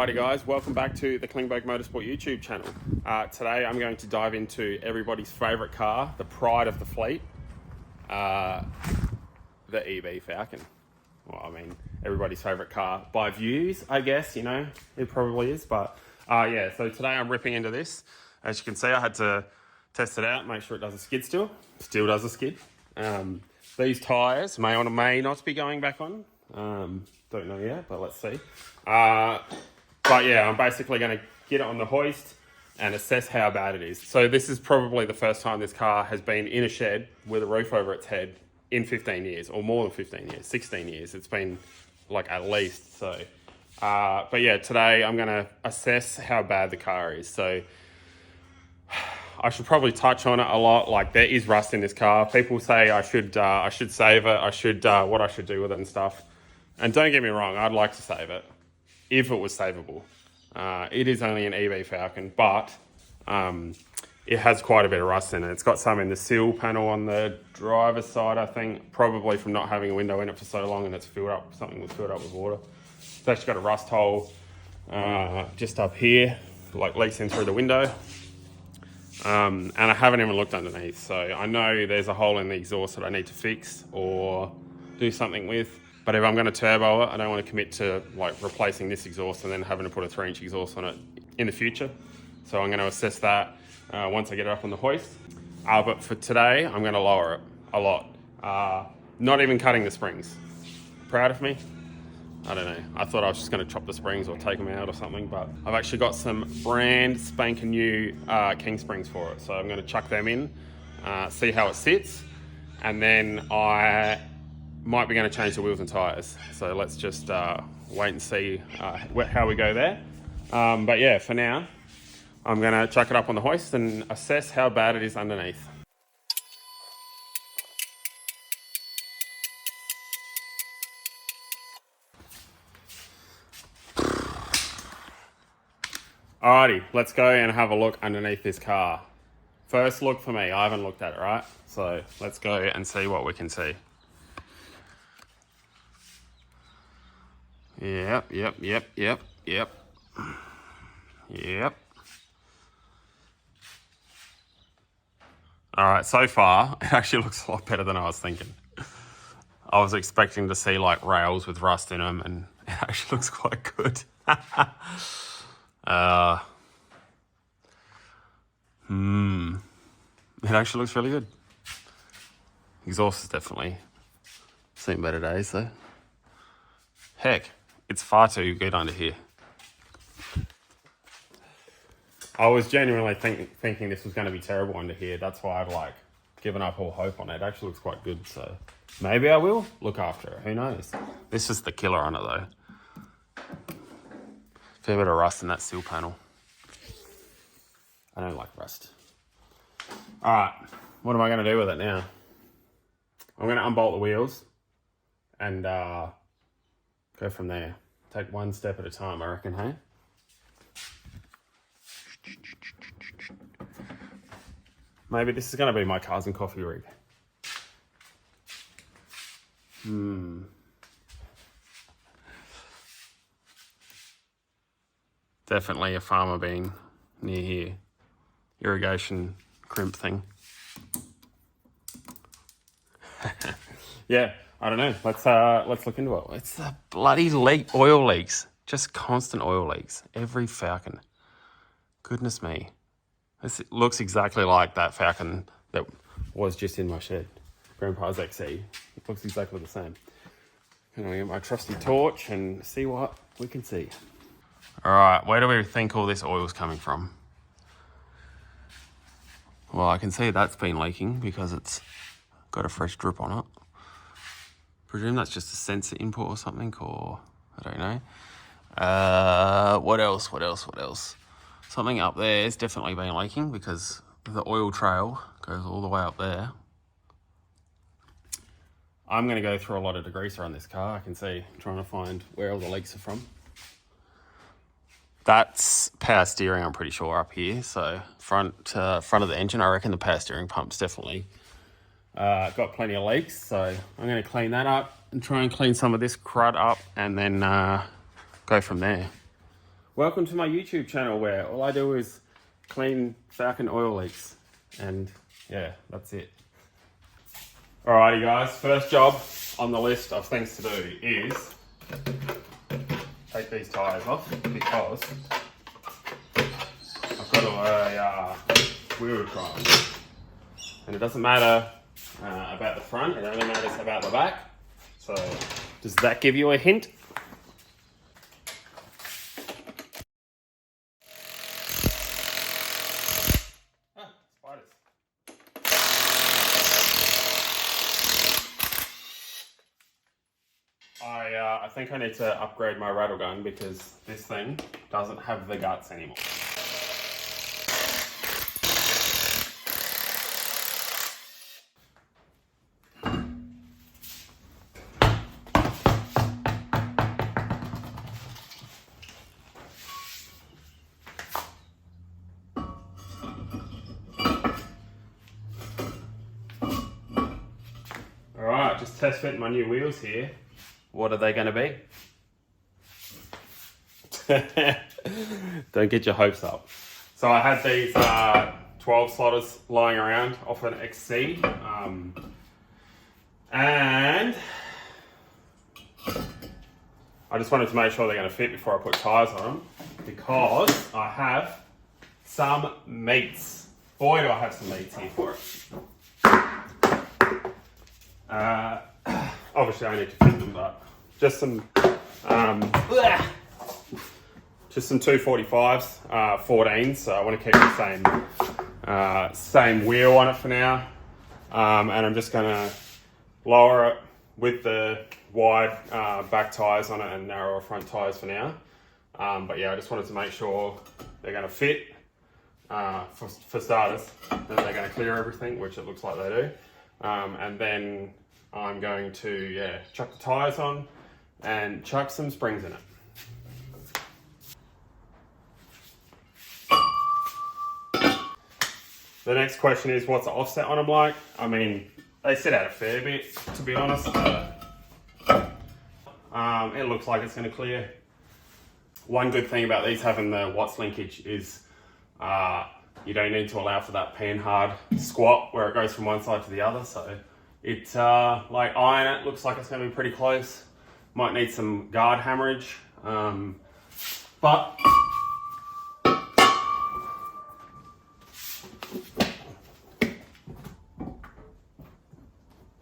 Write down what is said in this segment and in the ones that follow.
Alrighty guys, welcome back to the Klingberg Motorsport YouTube channel. Today I'm going to dive into everybody's favourite car, the pride of the fleet, the EB Falcon. Well, I mean, everybody's favourite car by views, I guess, you know, it probably is. But yeah, so today I'm ripping into this. As you can see, I had to test it out, make sure it doesn't skid still. Still does a skid. These tyres may or may not be going back on. Don't know yet, but let's see. But yeah, I'm basically going to get it on the hoist and assess how bad it is. So this is probably the first time this car has been in a shed with a roof over its head in 15 years, or more than 15 years, 16 years. It's been like at least. So, but yeah, today I'm going to assess how bad the car is. So I should probably touch on it a lot. Like, there is rust in this car. People say I should save it. What I should do with it and stuff. And don't get me wrong, I'd like to save it if it was savable. It is only an EB Falcon, but it has quite a bit of rust in it. It's got some in the seal panel on the driver's side, I think, probably from not having a window in it for so long, and it's filled up. Something was filled up with water. It's actually got a rust hole just up here, like leaks in through the window. And I haven't even looked underneath, so I know there's a hole in the exhaust that I need to fix or do something with. But if I'm going to turbo it, I don't want to commit to like replacing this exhaust and then having to put a 3-inch exhaust on it in the future. So I'm going to assess that once I get it up on the hoist. But for today, I'm going to lower it a lot. Not even cutting the springs. Proud of me? I don't know. I thought I was just going to chop the springs or take them out or something, but I've actually got some brand spanking new King springs for it. So I'm going to chuck them in, see how it sits, and then I might be going to change the wheels and tyres. So let's just wait and see how we go there. But yeah, for now, I'm going to chuck it up on the hoist and assess how bad it is underneath. Alrighty, let's go and have a look underneath this car. First look for me, I haven't looked at it, right? So let's go and see what we can see. Yep. Alright, so far, it actually looks a lot better than I was thinking. I was expecting to see like rails with rust in them, and it actually looks quite good. It actually looks really good. Exhaust has definitely seen better days though. Heck, it's far too good under here. I was genuinely thinking this was going to be terrible under here. That's why I've like given up all hope on it. It actually looks quite good, so maybe I will look after it. Who knows? This is the killer on it though. Fair bit of rust in that seal panel. I don't like rust. Alright, what am I going to do with it now? I'm going to unbolt the wheels and go from there. Take one step at a time, I reckon, hey? Maybe this is going to be my cars and coffee rig. Definitely a farmer being near here. Irrigation crimp thing. Yeah, I don't know. Let's look into it. It's the bloody oil leaks. Just constant oil leaks. Every Falcon. Goodness me. This looks exactly like that Falcon that was just in my shed. Grandpa's XE. It looks exactly the same. I'm going to get my trusty torch and see what we can see. Alright, where do we think all this oil's coming from? Well, I can see that's been leaking because it's got a fresh drip on it. Presume that's just a sensor input or something, or I don't know. What else? Something up there has definitely been leaking because the oil trail goes all the way up there. I'm going to go through a lot of degreaser on this car. I can see, trying to find where all the leaks are from. That's power steering, I'm pretty sure, up here. So front of the engine, I reckon the power steering pump's definitely got plenty of leaks. So I'm going to clean that up and try and clean some of this crud up and then go from there. Welcome to my YouTube channel where all I do is clean Falcon oil leaks. And yeah, that's it. Alrighty guys, first job on the list of things to do is take these tyres off because I've got a wheel requirement. And it doesn't matter about the front, it only matters about the back. So does that give you a hint? Spiders. I think I need to upgrade my rattle gun because this thing doesn't have the guts anymore. Alright, just test fit my new wheels here. What are they going to be? Don't get your hopes up. So I had these 12 slotters lying around off an XC. And I just wanted to make sure they're going to fit before I put tyres on them because I have some meats. Boy, do I have some meats here for it. Obviously I need to fit them, but just some 245s, 14s. So I want to keep the same wheel on it for now, and I'm just gonna lower it with the wide back tyres on it and narrower front tyres for now. But yeah, I just wanted to make sure they're going to fit for starters, that they're going to clear everything, which it looks like they do, and then I'm going to chuck the tyres on and chuck some springs in it. The next question is, what's the offset on them like? I mean, they sit out a fair bit, to be honest. It looks like it's going to clear. One good thing about these having the Watts linkage is you don't need to allow for that pan-hard squat where it goes from one side to the other. So it, like iron it, looks like it's going to be pretty close. Might need some guard hammerage, but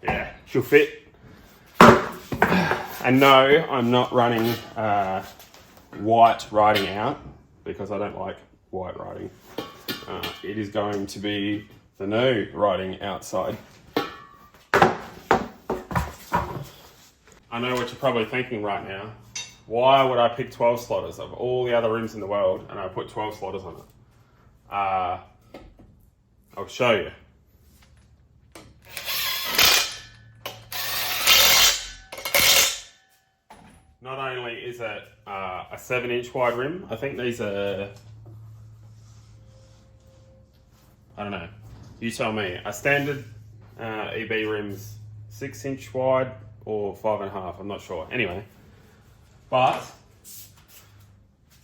yeah, she'll fit. And no, I'm not running white riding out because I don't like white riding. It is going to be the new riding outside. I know what you're probably thinking right now. Why would I pick 12 slotters of all the other rims in the world and I put 12 slotters on it? I'll show you. Not only is it a 7-inch wide rim, I think these are, I don't know, you tell me. A standard EB rim's 6-inch wide or 5.5, I'm not sure. Anyway, but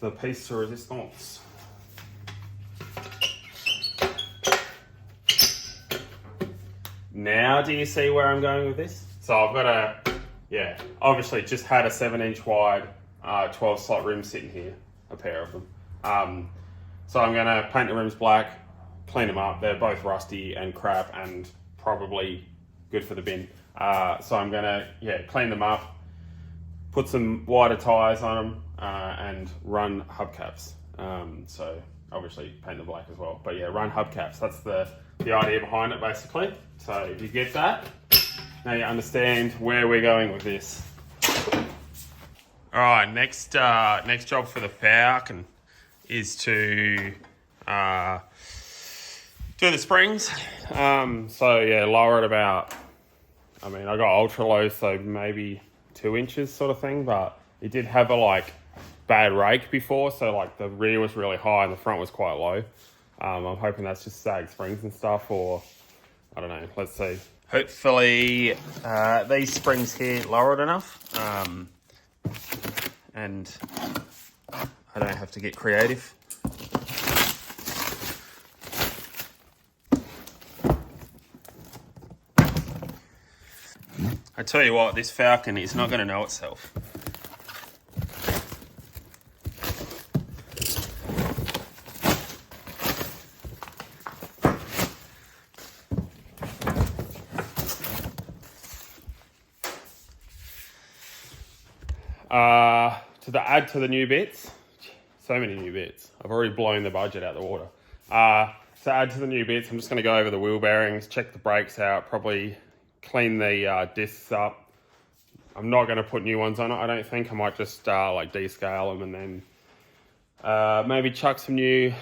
the piece de resistance. Now do you see where I'm going with this? So I've got obviously just had a 7-inch wide 12 slot rim sitting here, a pair of them. So I'm gonna paint the rims black, clean them up. They're both rusty and crap and probably good for the bin. So I'm gonna clean them up, put some wider tyres on them, and run hubcaps. So obviously paint them black as well. But yeah, run hubcaps. That's the idea behind it basically. So if you get that, now you understand where we're going with this. All right, next job for the Falcon is to do the springs. So yeah, lower it about, I mean, I got ultra low, so maybe 2 inches sort of thing, but it did have a bad rake before, so the rear was really high and the front was quite low. I'm hoping that's just sag springs and stuff, or I don't know, let's see. Hopefully these springs here lower it enough, and I I don't have to get creative. I tell you what, this Falcon is not going to know itself. To add to the new bits, so many new bits. I've already blown the budget out the water. To add to the new bits, I'm just going to go over the wheel bearings, check the brakes out, probably clean the discs up. I'm not going to put new ones on it, I don't think. I might just like descale them and then maybe chuck some new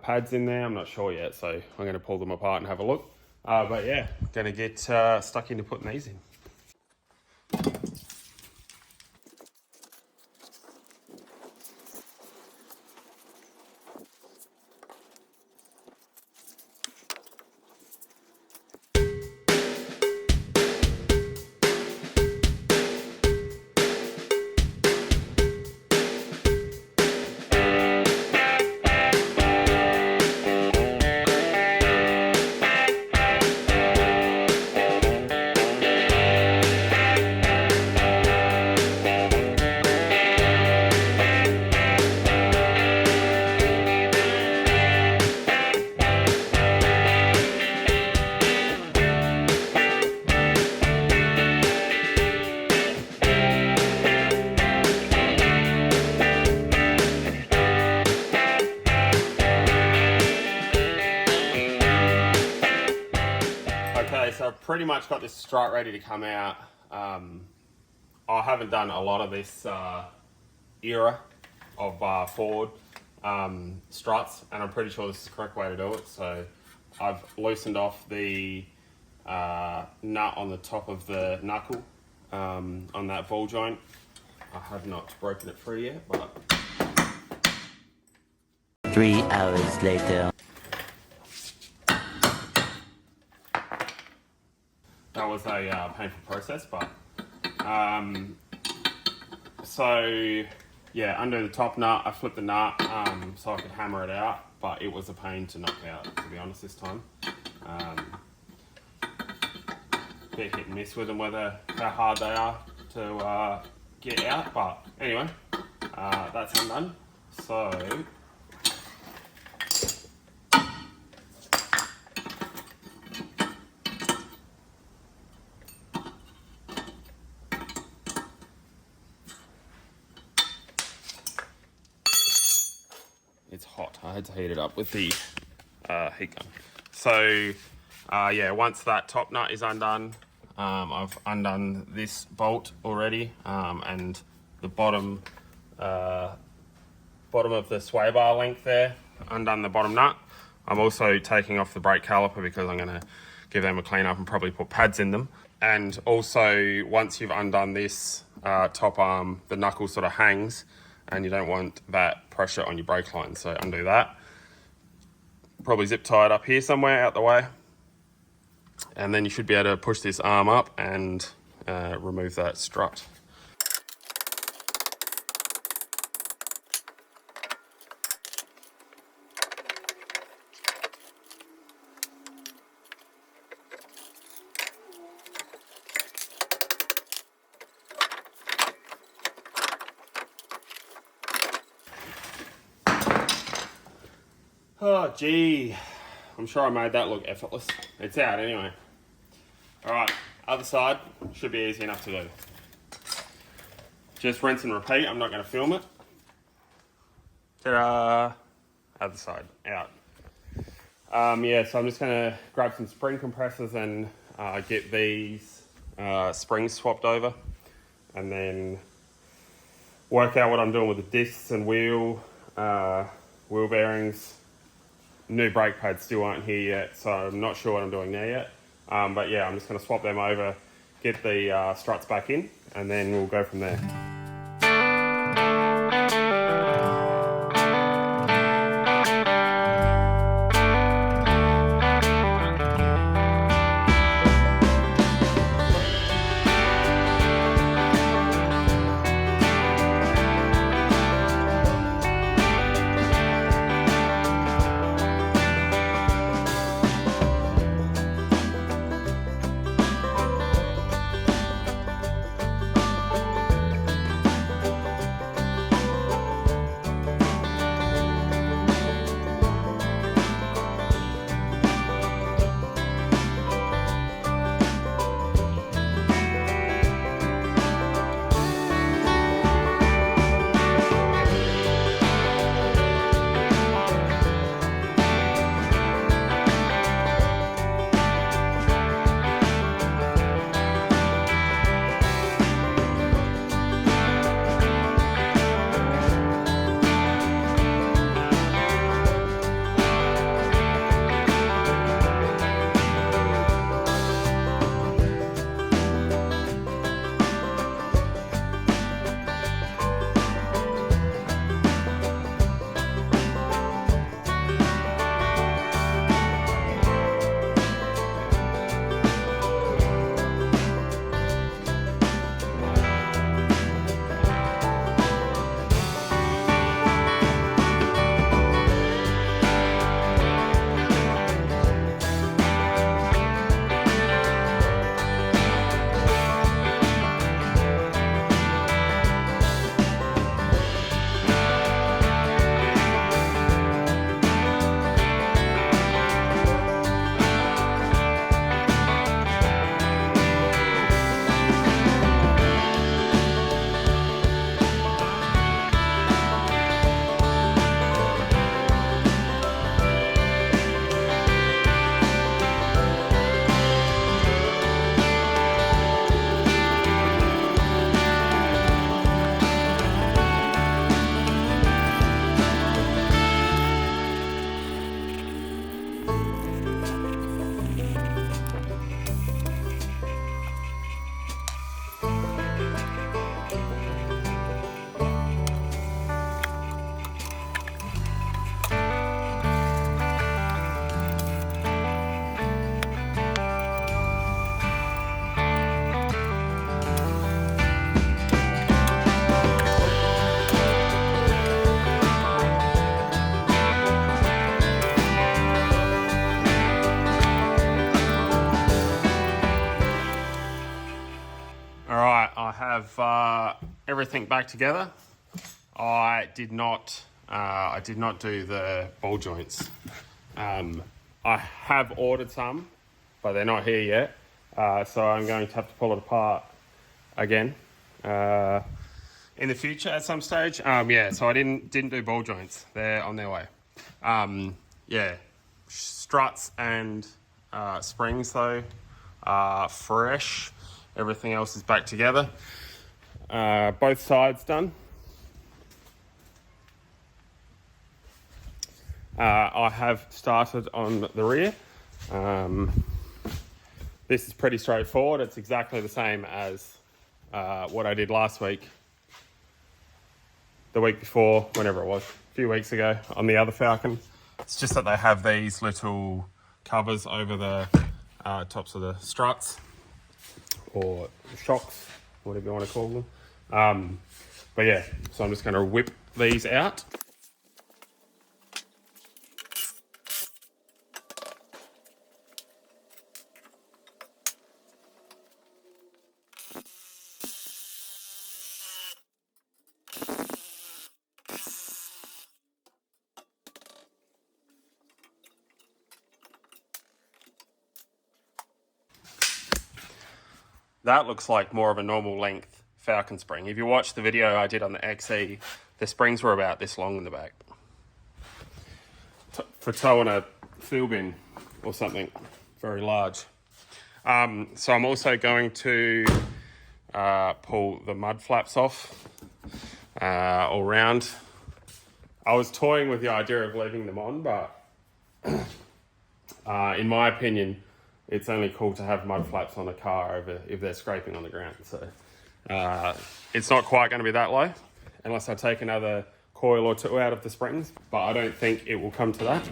pads in there. I'm not sure yet, so I'm going to pull them apart and have a look. But yeah, going to get stuck into putting these in. So I've pretty much got this strut ready to come out. I haven't done a lot of this era of Ford struts, and I'm pretty sure this is the correct way to do it. So I've loosened off the nut on the top of the knuckle on that ball joint. I have not broken it free yet, but 3 hours later. that was a painful process, but so yeah, under the top nut, I flipped the nut so I could hammer it out, but it was a pain to knock out, to be honest, this time. Bit hit and miss with them, whether how hard they are to get out, but anyway, that's undone. So it's hot. I had to heat it up with the heat gun. So yeah, once that top nut is undone, I've undone this bolt already, and the bottom of the sway bar length there, undone the bottom nut. I'm also taking off the brake caliper because I'm going to give them a clean up and probably put pads in them. And also, once you've undone this top arm, the knuckle sort of hangs, and you don't want that pressure on your brake line, so undo that. Probably zip tie it up here somewhere out the way, and then you should be able to push this arm up and remove that strut. Oh gee, I'm sure I made that look effortless. It's out anyway. Alright, other side should be easy enough to do. Just rinse and repeat, I'm not going to film it. Ta-da! Other side, out. Yeah, so I'm just going to grab some spring compressors and get these springs swapped over, and then work out what I'm doing with the discs and wheel bearings. New brake pads still aren't here yet, so I'm not sure what I'm doing there yet. But yeah, I'm just going to swap them over, get the struts back in, and then we'll go from there. everything back together. I did not do the ball joints. I have ordered some, but they're not here yet. So I'm going to have to pull it apart again in the future at some stage. Yeah, so I didn't do ball joints. They're on their way. Yeah, struts and springs though are fresh. Everything else is back together. Both sides done. I have started on the rear. This is pretty straightforward. It's exactly the same as what I did last week, the week before, whenever it was, a few weeks ago on the other Falcon. It's just that they have these little covers over the tops of the struts or shocks, whatever you want to call them. But yeah, so I'm just going to whip these out. That looks like more of a normal length Falcon spring. If you watch the video I did on the XE, the springs were about this long in the back. For towing a fuel bin or something very large. So I'm also going to pull the mud flaps off all round. I was toying with the idea of leaving them on, but in my opinion, it's only cool to have mud flaps on a car over if they're scraping on the ground. So it's not quite going to be that low unless I take another coil or two out of the springs, but I don't think it will come to that.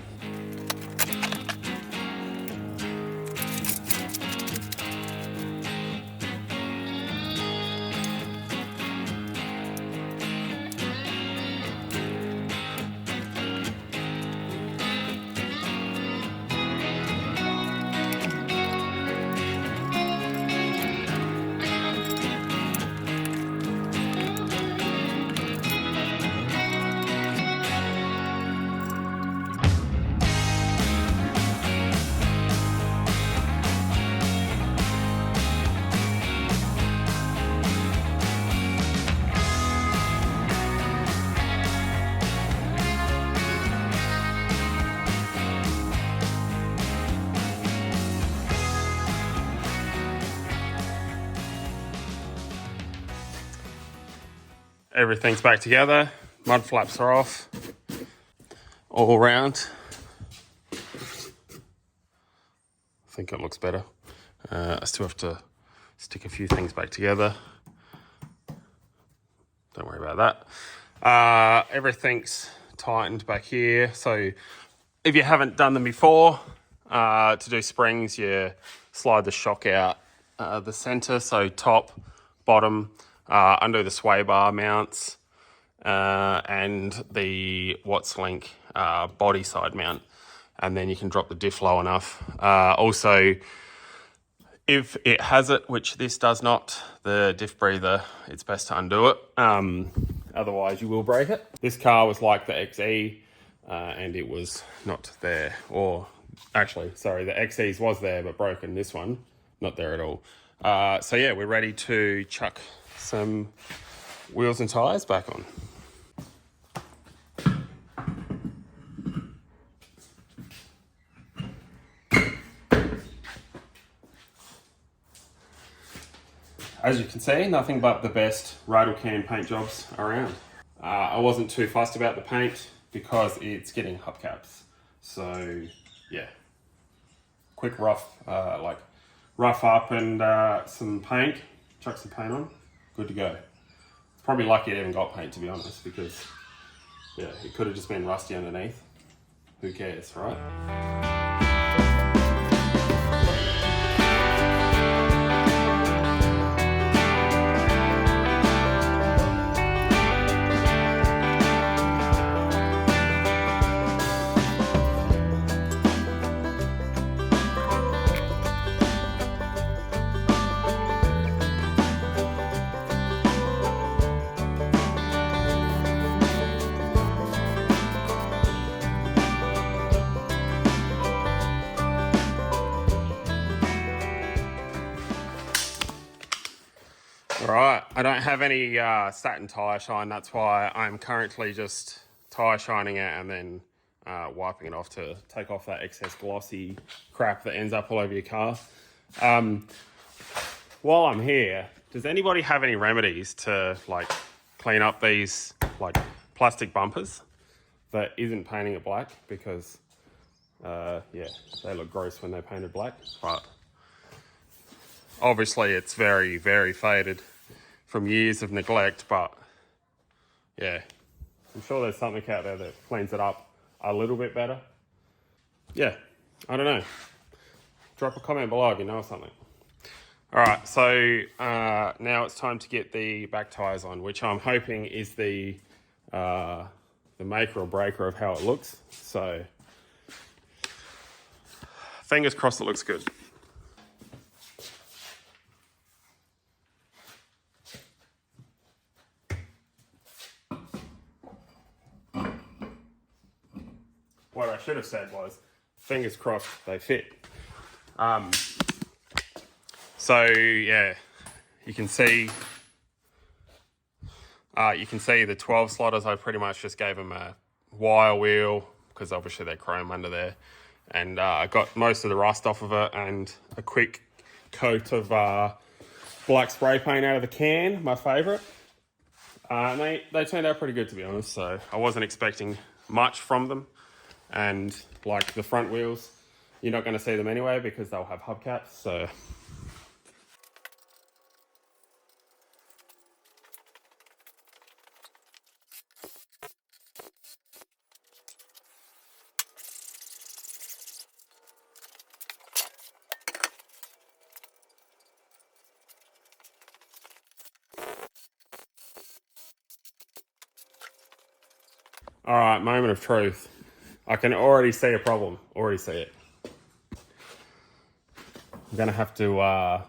Everything's back together, mud flaps are off, all around. I think it looks better. I still have to stick a few things back together. Don't worry about that. Everything's tightened back here. So if you haven't done them before, to do springs, you slide the shock out the center, so top, bottom, undo the sway bar mounts and the Watts Link body side mount, and then you can drop the diff low enough. Also, if it has it, which this does not, the diff breather, it's best to undo it. Otherwise you will break it. This car was like the XE and it was not there. Or actually, sorry, the XE's was there but broken. This one, not there at all. So yeah, we're ready to chuck some wheels and tyres back on. As you can see, nothing but the best Radel can paint jobs around. I wasn't too fussed about the paint because it's getting hubcaps. So yeah, quick rough, like rough up and some paint, chuck some paint on, good to go. It's probably lucky it even got paint, to be honest, because yeah, it could have just been rusty underneath. Who cares, right? Right, I don't have any satin tyre shine. That's why I'm currently just tyre shining it and then wiping it off to take off that excess glossy crap that ends up all over your car. While I'm here, does anybody have any remedies to like clean up these like plastic bumpers that isn't painting it black? Because yeah, they look gross when they're painted black, but obviously it's very, very faded from years of neglect. But yeah, I'm sure there's something out there that cleans it up a little bit better. Yeah, I don't know. Drop a comment below if you know something. All right, so now it's time to get the back tyres on, which I'm hoping is the maker or breaker of how it looks. So fingers crossed it looks good. What I should have said was, fingers crossed they fit. So yeah, you can see the 12 slotters. I pretty much just gave them a wire wheel because obviously they're chrome under there, and I got most of the rust off of it and a quick coat of black spray paint out of the can, my favourite. And they turned out pretty good, to be honest. So I wasn't expecting much from them. And like the front wheels, you're not going to see them anyway because they'll have hubcaps. So all right, moment of truth. I can already see a problem. Already see it. I'm going to have to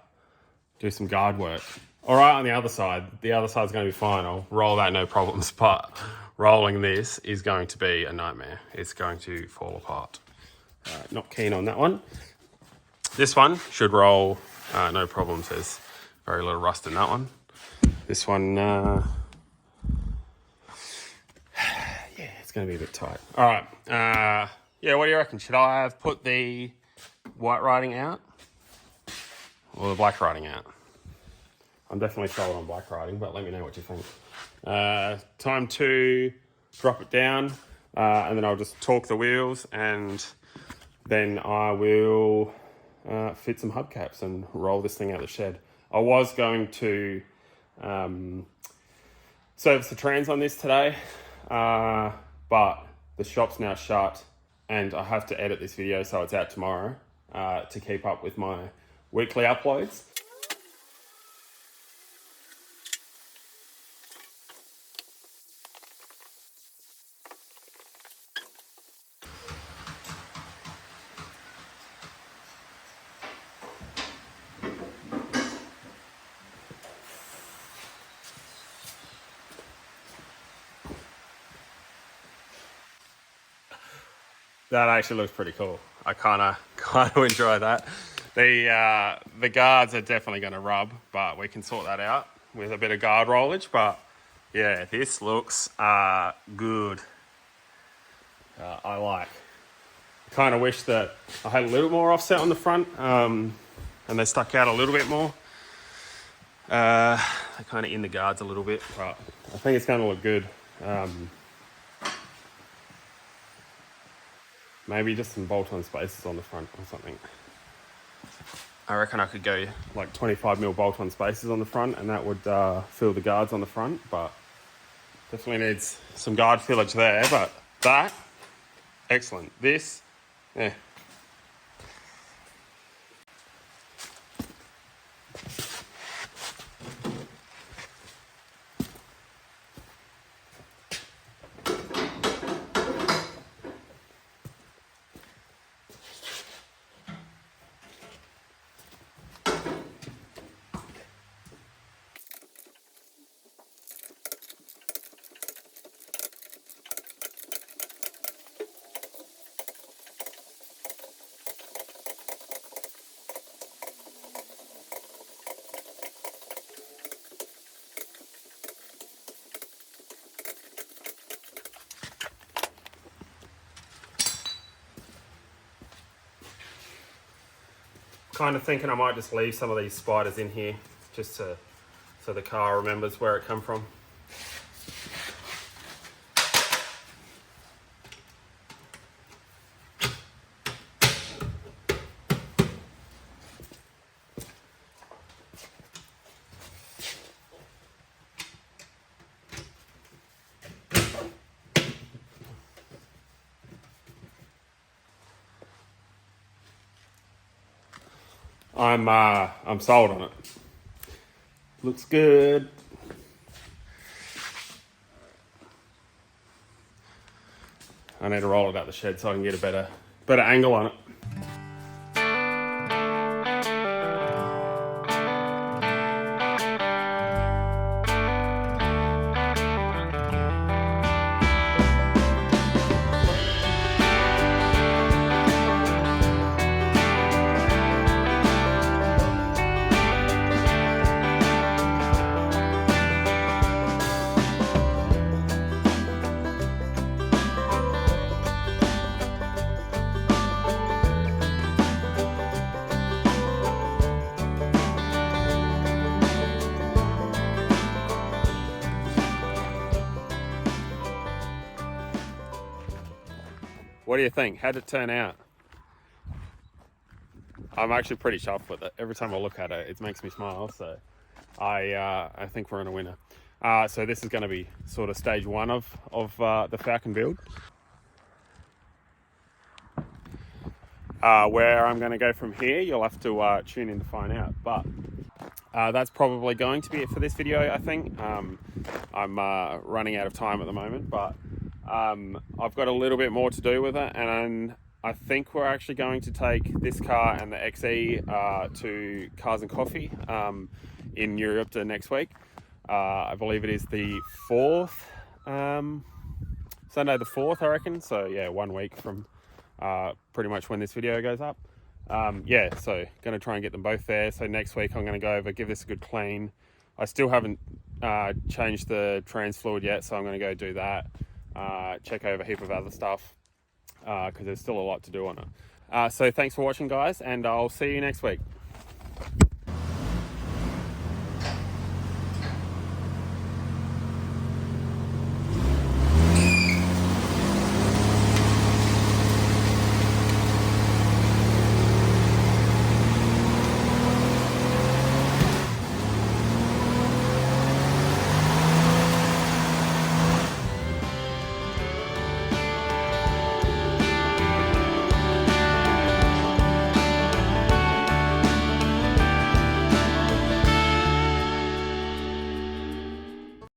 do some guard work. All right, on the other side. The other side's going to be fine. I'll roll that, no problems. But rolling this is going to be a nightmare. It's going to fall apart. Not keen on that one. This one should roll, no problems. There's very little rust in that one. This one, yeah, it's going to be a bit tight. All right. Yeah, what do you reckon? Should I have put the white writing out or the black writing out? I'm definitely sold on black writing, but let me know what you think. Time to drop it down, and then I'll just torque the wheels, and then I will fit some hubcaps and roll this thing out the shed. I was going to service the trans on this today, but the shop's now shut, and I have to edit this video so it's out tomorrow to keep up with my weekly uploads. That actually looks pretty cool. I kind of enjoy that. The guards are definitely going to rub, but we can sort that out with a bit of guard rollage. But yeah, this looks good. I like. Kind of wish that I had a little more offset on the front, and they stuck out a little bit more. They're kind of in the guards a little bit, but I think it's going to look good. Maybe just some bolt-on spaces on the front or something. I reckon I could go like 25mm bolt-on spaces on the front, and that would fill the guards on the front, but definitely needs some guard fillage there. But that, excellent. This, yeah. kind of thinking I might just leave some of these spiders in here just so the car remembers where it come from. I'm sold on it. Looks good. I need to roll it out the shed so I can get a better angle on it. What do you think? How'd it turn out? I'm actually pretty chuffed with it. Every time I look at it, it makes me smile. So I think we're in a winner. So this is going to be sort of stage one of the Falcon build. Where I'm going to go from here, you'll have to tune in to find out. But that's probably going to be it for this video, I think. I'm running out of time at the moment, but I've got a little bit more to do with it, and I think we're actually going to take this car and the XE to Cars and Coffee in Europe next week. I believe it is the 4th, Sunday the 4th, I reckon. So yeah, 1 week from pretty much when this video goes up. Yeah, so going to try and get them both there. So next week I'm going to go over, give this a good clean. I still haven't changed the trans fluid yet, so I'm going to go do that. Check over a heap of other stuff because there's still a lot to do on it. So thanks for watching, guys, and I'll see you next week.